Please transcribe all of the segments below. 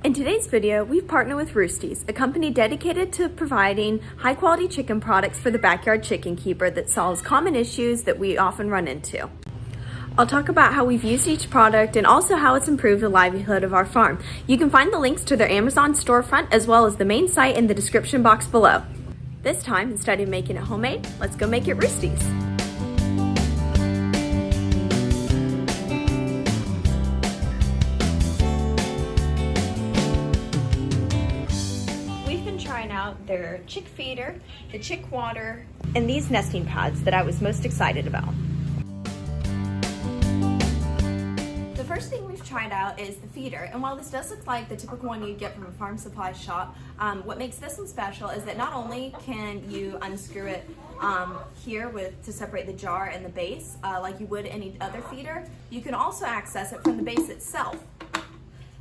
In today's video, we've partnered with Roosty's, a company dedicated to providing high-quality chicken products for the backyard chicken keeper that solves common issues that we often run into. I'll talk about how we've used each product and also how it's improved the livelihood of our farm. You can find the links to their Amazon storefront as well as the main site in the description box below. This time, instead of making it homemade, let's go make it Roosty's. Trying out their chick feeder, the chick water, and these nesting pads that I was most excited about. The first thing we've tried out is the feeder, and while this does look like the typical one you'd get from a farm supply shop, what makes this one special is that not only can you unscrew it here to separate the jar and the base like you would any other feeder, you can also access it from the base itself.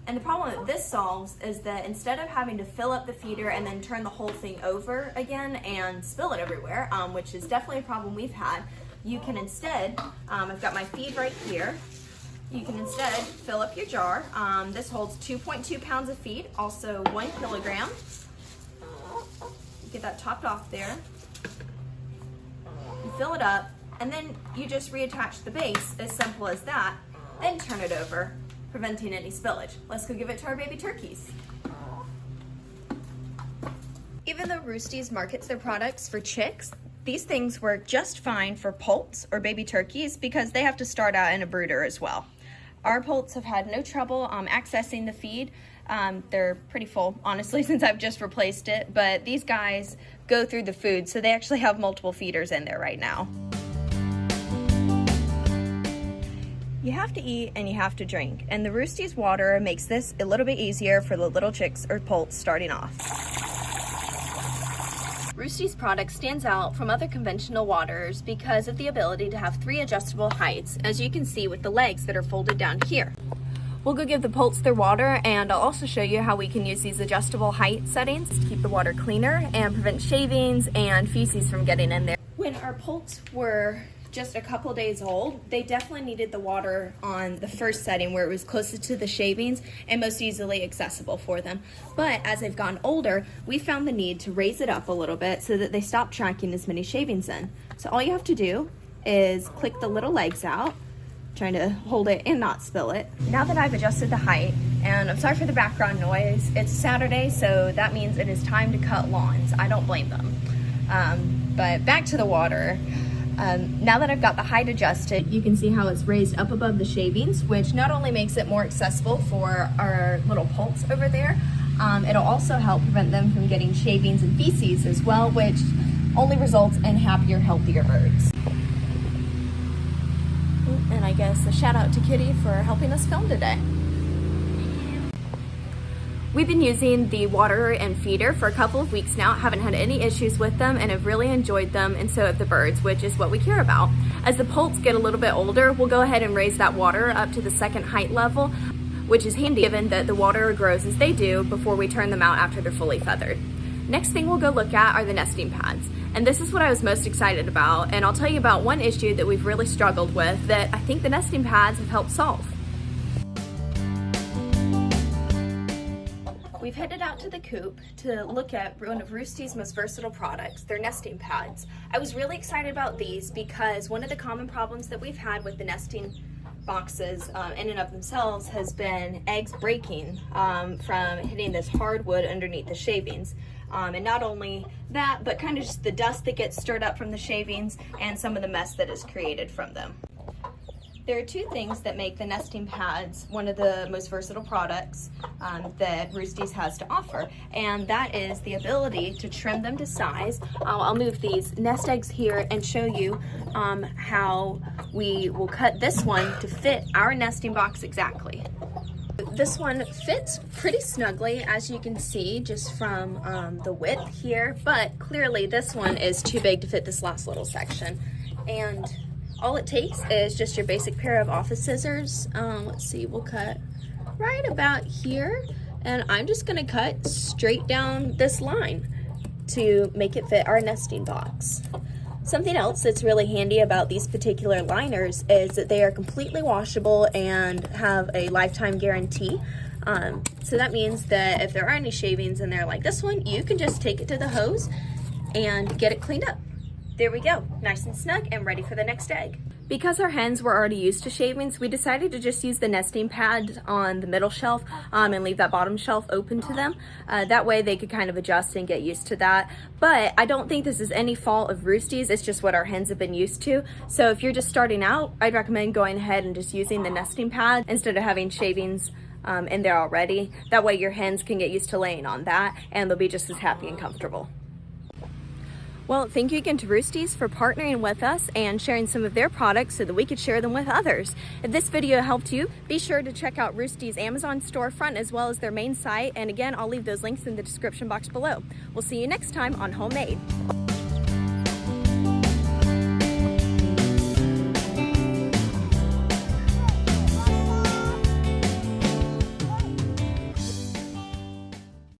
And the problem that this solves is that instead of having to fill up the feeder and then turn the whole thing over again and spill it everywhere, which is definitely a problem we've had, you can instead, I've got my feed right here, you can instead fill up your jar. This holds 2.2 pounds of feed, also 1 kilogram. You get that topped off there. You fill it up, and then you just reattach the base, as simple as that, then turn it over, preventing any spillage. Let's go give it to our baby turkeys. Even though Roosty's markets their products for chicks, these things work just fine for poults or baby turkeys because they have to start out in a brooder as well. Our poults have had no trouble accessing the feed. They're pretty full, honestly, since I've just replaced it, but these guys go through the food, so they actually have multiple feeders in there right now. You have to eat and you have to drink, and the Roosty's water makes this a little bit easier for the little chicks or poults starting off. Roosty's product stands out from other conventional waters because of the ability to have 3 adjustable heights, as you can see with the legs that are folded down here. We'll go give the poults their water, and I'll also show you how we can use these adjustable height settings to keep the water cleaner and prevent shavings and feces from getting in there. When our poults were just a couple days old, they definitely needed the water on the first setting where it was closest to the shavings and most easily accessible for them. But as they've gotten older, we found the need to raise it up a little bit so that they stop tracking as many shavings in. So all you have to do is click the little legs out, trying to hold it and not spill it. Now that I've adjusted the height, and I'm sorry for the background noise, it's Saturday, so that means it is time to cut lawns. I don't blame them. But back to the water. Now that I've got the height adjusted, you can see how it's raised up above the shavings, which not only makes it more accessible for our little poults over there, it'll also help prevent them from getting shavings and feces as well, which only results in happier, healthier birds. And I guess a shout out to Kitty for helping us film today. We've been using the water and feeder for a couple of weeks now, haven't had any issues with them, and have really enjoyed them, and so have the birds, which is what we care about. As the poults get a little bit older, we'll go ahead and raise that water up to the 2nd height level, which is handy given that the water grows as they do before we turn them out after they're fully feathered. Next thing we'll go look at are the nesting pads. And this is what I was most excited about, and I'll tell you about one issue that we've really struggled with that I think the nesting pads have helped solve. We've headed out to the coop to look at one of Roosty's most versatile products, their nesting pads. I was really excited about these because one of the common problems that we've had with the nesting boxes in and of themselves has been eggs breaking from hitting this hardwood underneath the shavings. And not only that, but kind of just the dust that gets stirred up from the shavings and some of the mess that is created from them. There are 2 things that make the nesting pads one of the most versatile products that Roosty's has to offer, and that is the ability to trim them to size. I'll move these nest eggs here and show you how we will cut this one to fit our nesting box exactly. This one fits pretty snugly, as you can see, just from the width here, but clearly this one is too big to fit this last little section. And all it takes is just your basic pair of office scissors. Let's see, we'll cut right about here, and I'm just gonna cut straight down this line to make it fit our nesting box. Something else that's really handy about these particular liners is that they are completely washable and have a lifetime guarantee. So that means that if there are any shavings in there like this one, you can just take it to the hose and get it cleaned up. There we go, nice and snug and ready for the next egg. Because our hens were already used to shavings, we decided to just use the nesting pad on the middle shelf and leave that bottom shelf open to them. That way they could kind of adjust and get used to that. But I don't think this is any fault of Roosties, it's just what our hens have been used to. So if you're just starting out, I'd recommend going ahead and just using the nesting pad instead of having shavings in there already. That way your hens can get used to laying on that and they'll be just as happy and comfortable. Well, thank you again to Roosties for partnering with us and sharing some of their products so that we could share them with others. If this video helped you, be sure to check out Roosties' Amazon storefront as well as their main site. And again, I'll leave those links in the description box below. We'll see you next time on Homemade.